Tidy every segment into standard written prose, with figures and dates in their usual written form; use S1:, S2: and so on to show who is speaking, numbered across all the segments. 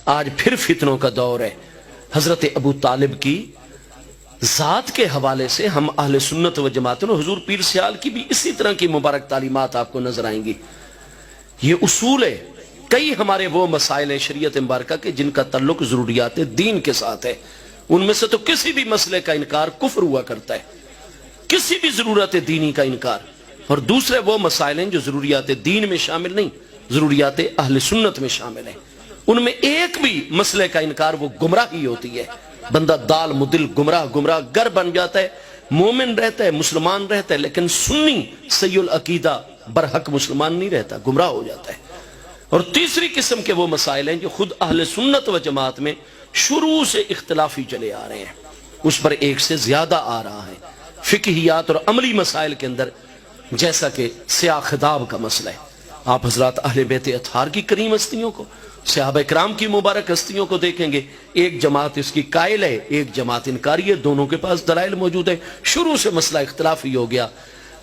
S1: آج پھر فتنوں کا دور ہے۔ حضرت ابو طالب کی ذات کے حوالے سے ہم اہل سنت و جماعت اور حضور پیر سیال کی بھی اسی طرح کی مبارک تعلیمات آپ کو نظر آئیں گی۔ یہ اصول ہے، کئی ہمارے وہ مسائل ہیں شریعت مبارکہ کے جن کا تعلق ضروریات دین کے ساتھ ہے، ان میں سے تو کسی بھی مسئلے کا انکار کفر ہوا کرتا ہے، کسی بھی ضرورت دینی کا انکار، اور دوسرے وہ مسائل ہیں جو ضروریات دین میں شامل نہیں، ضروریات اہل سنت میں شامل ہیں، ان میں ایک بھی مسئلے کا انکار وہ گمراہی ہوتی ہے، بندہ دال مدل گمراہ گر بن جاتا ہے، مومن رہتا ہے، مسلمان رہتا ہے، لیکن سنی صحیح العقیدہ برحق مسلمان نہیں رہتا، گمراہ ہو جاتا ہے۔ اور تیسری قسم کے وہ مسائل ہیں جو خود اہل سنت و جماعت میں شروع سے اختلافی چلے آ رہے ہیں، اس پر ایک سے زیادہ آ رہا ہے، فقہیات اور عملی مسائل کے اندر، جیسا کہ سیاہ خطاب کا مسئلہ ہے۔ آپ حضرات اہل بیت اطہار کی کریم ہستیوں کو، صحابہ کرام کی مبارک ہستیوں کو دیکھیں گے، ایک جماعت اس کی قائل ہے، ایک جماعت انکاری ہے، دونوں کے پاس دلائل موجود ہے، شروع سے مسئلہ اختلافی ہو گیا۔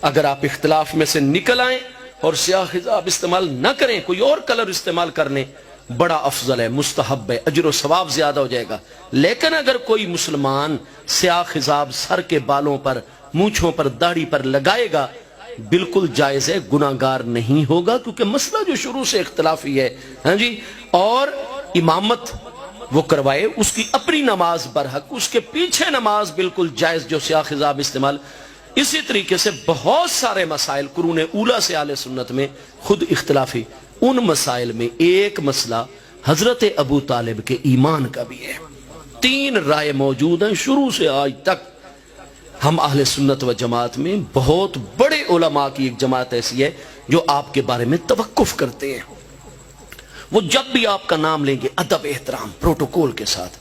S1: اگر آپ اختلاف میں سے نکل آئیں اور سیاہ خطاب استعمال نہ کریں، کوئی اور کلر استعمال کر لیں، بڑا افضل ہے، مستحب ہے، اجر و ثواب زیادہ ہو جائے گا۔ لیکن اگر کوئی مسلمان سیاہ خطاب سر کے بالوں پر، مونچھوں پر، داڑھی پر لگائے گا، بالکل جائز ہے، گناہگار نہیں ہوگا، کیونکہ مسئلہ جو شروع سے اختلافی ہے، ہاں جی، اور امامت وہ کروائے، اس کی اپنی نماز برحق، اس کے پیچھے نماز بالکل جائز جو سیاہ خطاب استعمال۔ اسی طریقے سے بہت سارے مسائل قرون اولیٰ سے اہل سنت میں خود اختلافی، ان مسائل میں ایک مسئلہ حضرت ابو طالب کے ایمان کا بھی ہے۔ 3 رائے موجود ہیں شروع سے آج تک۔ ہم اہل سنت و جماعت میں بہت بڑے علماء کی ایک جماعت ایسی ہے جو آپ کے بارے میں توقف کرتے ہیں، وہ جب بھی آپ کا نام لیں گے ادب احترام پروٹوکول کے ساتھ،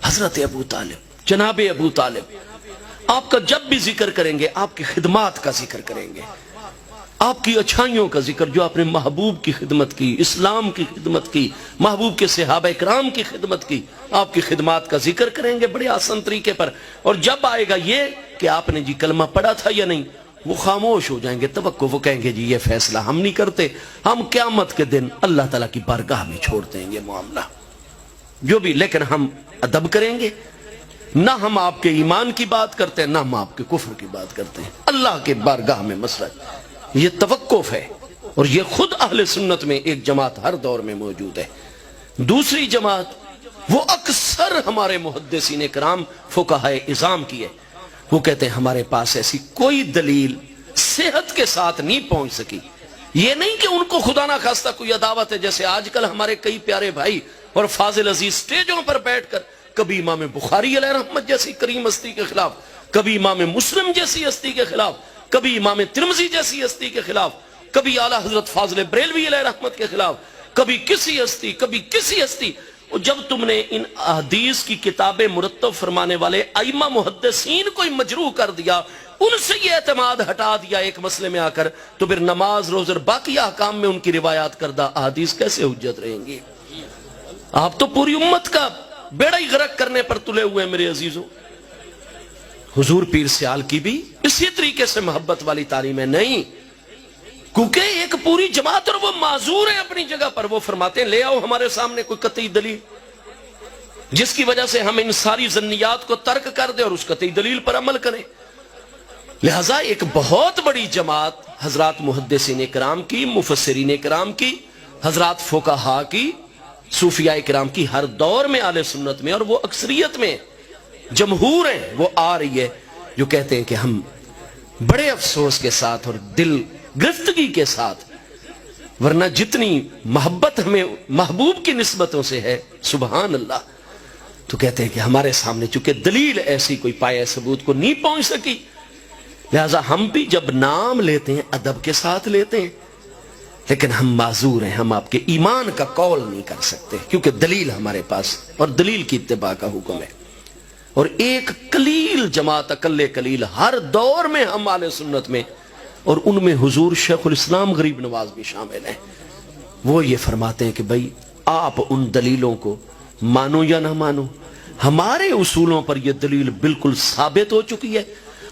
S1: حضرت ابو طالب، جناب ابو طالب، آپ کا جب بھی ذکر کریں گے آپ کی خدمات کا ذکر کریں گے، آپ کی اچھائیوں کا ذکر، جو آپ نے محبوب کی خدمت کی، اسلام کی خدمت کی، محبوب کے صحابہ کرام کی خدمت کی، آپ کی خدمات کا ذکر کریں گے بڑے آسان طریقے پر۔ اور جب آئے گا یہ کہ آپ نے جی کلمہ پڑھا تھا یا نہیں، وہ خاموش ہو جائیں گے، توقف، وہ کہیں گے جی یہ فیصلہ ہم نہیں کرتے، ہم قیامت کے دن اللہ تعالیٰ کی بارگاہ میں چھوڑ دیں گے معاملہ جو بھی، لیکن ہم ادب کریں گے، نہ ہم آپ کے ایمان کی بات کرتے ہیں، نہ ہم آپ کے کفر کی بات کرتے ہیں، اللہ کے بارگاہ میں مسئلہ، یہ توقف ہے۔ اور یہ خود اہل سنت میں ایک جماعت ہر دور میں موجود ہے۔ دوسری جماعت وہ اکثر ہمارے محدثین کرام فقہائے اعظام کی ہے، وہ کہتے ہیں ہمارے پاس ایسی کوئی دلیل صحت کے ساتھ نہیں پہنچ سکی، یہ نہیں کہ ان کو خدا نہ خواستہ کوئی عداوت ہے، جیسے آج کل ہمارے کئی پیارے بھائی اور فاضل عزیز سٹیجوں پر بیٹھ کر کبھی امام بخاری علیہ رحمت جیسی کریم ہستی کے خلاف، کبھی امام مسلم جیسی ہستی کے خلاف، کبھی امام ترمذی جیسی ہستی کے خلاف، کبھی اعلیٰ حضرت فاضل بریلوی علیہ رحمت کے خلاف، کبھی کسی ہستی، کبھی کسی ہستی۔ اور جب تم نے ان احادیث کی کتابیں مرتب فرمانے والے ائمہ محدثین کو مجروح کر دیا، ان سے یہ اعتماد ہٹا دیا ایک مسئلے میں آ کر، تو پھر نماز، روزہ اور باقی احکام میں ان کی روایات کردہ احادیث کیسے حجت رہیں گی؟ آپ تو پوری امت کا بیڑا ہی غرق کرنے پر تلے ہوئے ہیں میرے عزیزوں۔ حضور پیر سیال کی بھی اسی طریقے سے محبت والی تعلیمیں نہیں، کیونکہ ایک پوری جماعت، اور وہ معذور ہے اپنی جگہ پر، وہ فرماتے ہیں لے آؤ ہمارے سامنے کوئی قطعی دلیل جس کی وجہ سے ہم ان ساری ظنیات کو ترک کر دیں اور اس قطعی دلیل پر عمل کریں۔ لہٰذا ایک بہت بڑی جماعت حضرات محدثین کرام کی، مفسرین کرام کی، حضرات فقہاء کی، صوفیاء کرام کی، ہر دور میں اہل سنت میں، اور وہ اکثریت میں جمہور ہیں، وہ آ رہی ہے، جو کہتے ہیں کہ ہم بڑے افسوس کے ساتھ اور دل گرفتگی کے ساتھ، ورنہ جتنی محبت ہمیں محبوب کی نسبتوں سے ہے سبحان اللہ، تو کہتے ہیں کہ ہمارے سامنے چونکہ دلیل ایسی کوئی پایہ ثبوت کو نہیں پہنچ سکی، لہذا ہم بھی جب نام لیتے ہیں ادب کے ساتھ لیتے ہیں، لیکن ہم معذور ہیں، ہم آپ کے ایمان کا قول نہیں کر سکتے، کیونکہ دلیل ہمارے پاس، اور دلیل کی اتباع کا حکم ہے۔ اور ایک قلیل جماعت، اقل قلیل، ہر دور میں ہم اہل سنت میں، اور ان میں حضور شیخ الاسلام غریب نواز بھی شامل ہیں، وہ یہ فرماتے ہیں کہ بھائی آپ ان دلیلوں کو مانو یا نہ مانو، ہمارے اصولوں پر یہ دلیل بالکل ثابت ہو چکی ہے،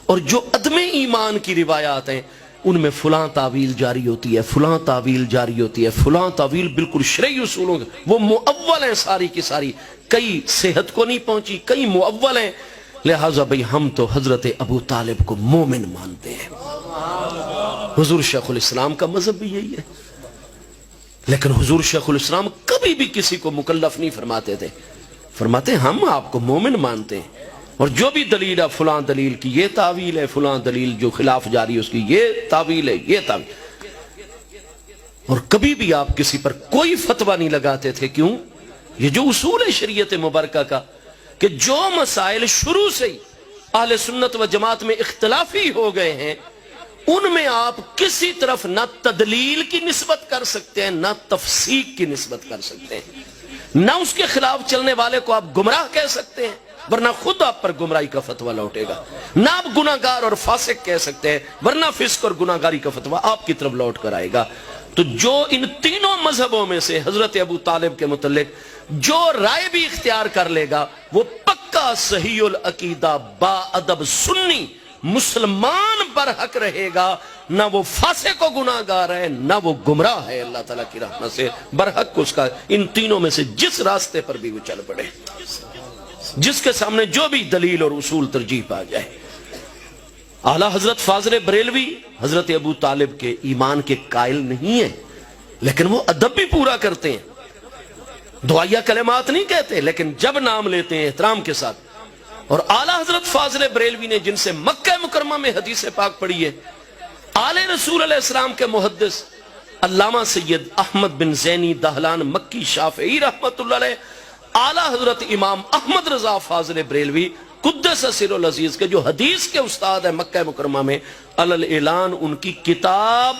S1: اور جو عدم ایمان کی روایات ہیں ان میں فلاں تعویل جاری ہوتی ہے، فلاں تعویل جاری ہوتی ہے، فلاں تعویل بالکل شرعی اصولوں وہ مؤول ہیں ساری کی ساری، کئی صحت کو نہیں پہنچی، کئی مؤول ہیں. لہٰذا بھئی ہم تو حضرت ابو طالب کو مومن مانتے ہیں. حضور شیخ الاسلام کا مذہب بھی یہی ہے. لیکن حضور شیخ الاسلام کبھی بھی کسی کو مکلف نہیں فرماتے تھے، فرماتے ہم آپ کو مومن مانتے ہیں، اور جو بھی دلیل ہے فلاں دلیل کی یہ تعویل ہے، فلاں دلیل جو خلاف جاری ہے اس کی یہ تعویل ہے، یہ تعویل. اور کبھی بھی آپ کسی پر کوئی فتویٰ نہیں لگاتے تھے. کیوں؟ یہ جو اصول ہے شریعت مبارکہ کا کہ جو مسائل شروع سے ہی اہل سنت و جماعت میں اختلافی ہو گئے ہیں ان میں آپ کسی طرف نہ تدلیل کی نسبت کر سکتے ہیں، نہ تفسیق کی نسبت کر سکتے ہیں، نہ اس کے خلاف چلنے والے کو آپ گمراہ کہہ سکتے ہیں ورنہ خود آپ پر گمراہی کا فتویٰ لوٹے گا، نہ آپ گناہگار اور فاسق کہہ سکتے ہیں ورنہ فسق اور گناہگاری کا فتویٰ آپ کی طرف لوٹ کر آئے گا. تو جو ان تینوں مذہبوں میں سے حضرت ابو طالب کے متعلق جو رائے بھی اختیار کر لے گا وہ پکا صحیح العقیدہ با ادب سنی مسلمان برحق رہے گا، نہ وہ فاسق و گناہگار ہے نہ وہ گمراہ ہے. اللہ تعالیٰ کی رحمت سے برحق اس کا ان تینوں میں سے جس راستے پر بھی وہ چل پڑے، جس کے سامنے جو بھی دلیل اور اصول ترجیح پا جائے. اعلیٰ حضرت فاضل بریلوی حضرت ابو طالب کے ایمان کے قائل نہیں ہیں، لیکن وہ ادب بھی پورا کرتے ہیں، دعائیہ کلمات نہیں کہتے لیکن جب نام لیتے ہیں احترام کے ساتھ. اور اعلیٰ حضرت فاضل بریلوی نے جن سے مکہ مکرمہ میں حدیث پاک پڑھی ہے، آل رسول علیہ السلام کے محدث علامہ سید احمد بن زینی دہلان مکی شافعی رحمت اللہ علیہ، اعلیٰ حضرت امام احمد رضا فاضل بریلوی قدس سر العزیز کے جو حدیث کے استاد ہیں مکہ مکرمہ میں، علی الاعلان ان کی کتاب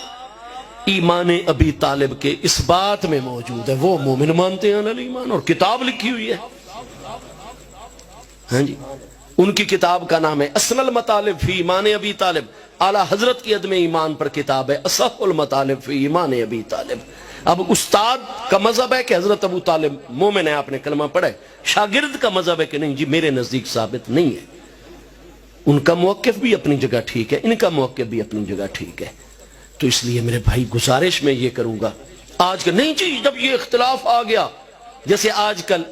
S1: ایمان ابی طالب کے اس بات میں موجود ہے، وہ مومن مانتے ہیں علی ایمان، اور کتاب لکھی ہوئی ہے. ہاں جی، ان کی کتاب کا نام ہے اصل المطالب فی ایمان ابی طالب. اعلیٰ حضرت کی عدم ایمان پر کتاب ہے اصح المطالب فی ایمان ابی طالب. اب استاد کا مذہب ہے کہ حضرت ابو طالب مومن ہے، آپ نے کلمہ پڑھا ہے، شاگرد کا مذہب ہے کہ نہیں جی میرے نزدیک ثابت نہیں ہے. ان کا موقف بھی اپنی جگہ ٹھیک ہے، ان کا موقف بھی اپنی جگہ ٹھیک ہے. تو اس لیے میرے بھائی گزارش میں یہ کروں گا آج کا نہیں جی جب یہ اختلاف آ گیا، جیسے آج کل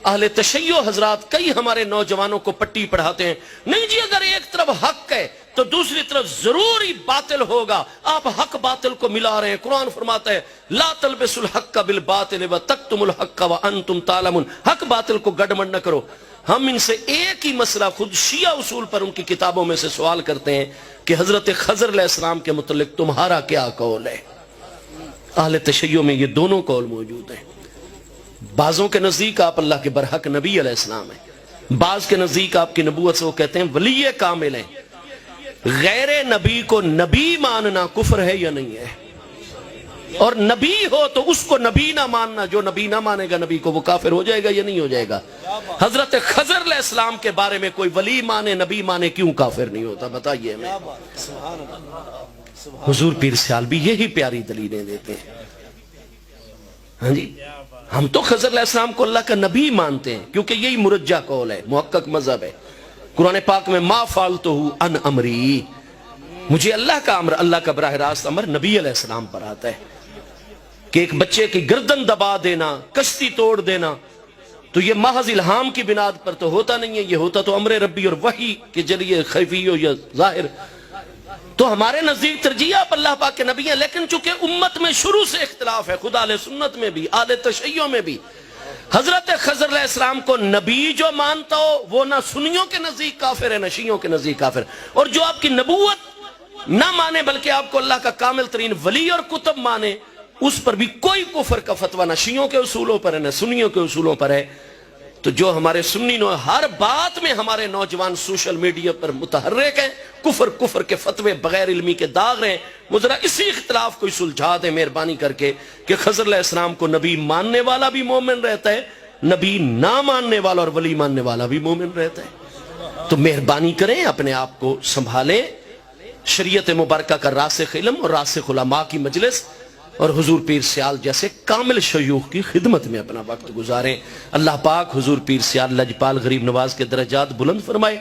S1: اہل تشیع حضرات کئی ہمارے نوجوانوں کو پٹی پڑھاتے ہیں، نہیں جی اگر ایک طرف حق ہے تو دوسری طرف ضروری باطل ہوگا، آپ حق باطل کو ملا رہے ہیں. قرآن فرماتا ہے لا تلبسوا الحق بالباطل وتکتموا الحق وانتم تعلمون، حق باطل کو گڈمڈ نہ کرو. ہم ان سے ایک ہی مسئلہ خود شیعہ اصول پر ان کی کتابوں میں سے سوال کرتے ہیں کہ حضرت خضر علیہ السلام کے متعلق تمہارا کیا قول ہے؟ اہل تشیع میں یہ دونوں قول موجود ہیں. بعضوں کے نزدیک آپ اللہ کے برحق نبی علیہ السلام ہیں، بعض کے نزدیک آپ کی نبوت سے وہ کہتے ہیں ولی کامل ہیں. غیر نبی کو نبی ماننا کفر ہے یا نہیں ہے؟ اور نبی ہو تو اس کو نبی نہ ماننا، جو نبی نہ مانے گا نبی کو وہ کافر ہو جائے گا یا نہیں ہو جائے گا؟ حضرت خضر علیہ السلام کے بارے میں کوئی ولی مانے نبی مانے کیوں کافر نہیں ہوتا؟ بتائیے ہمیں. حضور پیر سیالوی یہی پیاری دلیلیں دیتے ہیں. ہاں جی، ہم تو خضر علیہ السلام کو اللہ کا نبی مانتے ہیں کیونکہ یہی مرجح قول ہے، محقق مذہب ہے. قرآن پاک میں ما فعلتہ عن امری، مجھے اللہ کا امر، اللہ کا براہ راست امر نبی علیہ السلام پر آتا ہے کہ ایک بچے کی گردن دبا دینا، کشتی توڑ دینا، تو یہ محض الہام کی بنیاد پر تو ہوتا نہیں ہے، یہ ہوتا تو امر ربی اور وحی کے ذریعے خفی ہو یا ظاہر. تو ہمارے نزدیک ترجیح آپ اللہ پاک کے نبی ہیں، لیکن چونکہ امت میں شروع سے اختلاف ہے، خدا اہل سنت میں بھی اہل تشیع میں بھی، حضرت خضر علیہ السلام کو نبی جو مانتا ہو وہ نہ سنیوں کے نزدیک کافر ہے نہ شیعوں کے نزدیک کافر، اور جو آپ کی نبوت نہ مانے بلکہ آپ کو اللہ کا کامل ترین ولی اور کتب مانے، اس پر بھی کوئی کفر کا فتویٰ نہ شیعوں کے اصولوں پر ہے نہ سنیوں کے اصولوں پر ہے. تو جو ہمارے سنی ہر بات میں ہمارے نوجوان سوشل میڈیا پر متحرک ہیں، کفر کے فتوے بغیر علمی کے داغ رہے ہیں، وہ ذرا اسی اختلاف کو سلجھا دیں مہربانی کر کے کہ خضر علیہ السلام کو نبی ماننے والا بھی مومن رہتا ہے، نبی نہ ماننے والا اور ولی ماننے والا بھی مومن رہتا ہے. تو مہربانی کریں اپنے آپ کو سنبھالیں، شریعت مبارکہ کا راسخ علم اور راسخ علماء کی مجلس اور حضور پیر سیال جیسے کامل شیوخ کی خدمت میں اپنا وقت گزاریں. اللہ پاک حضور پیر سیال لجپال غریب نواز کے درجات بلند فرمائے.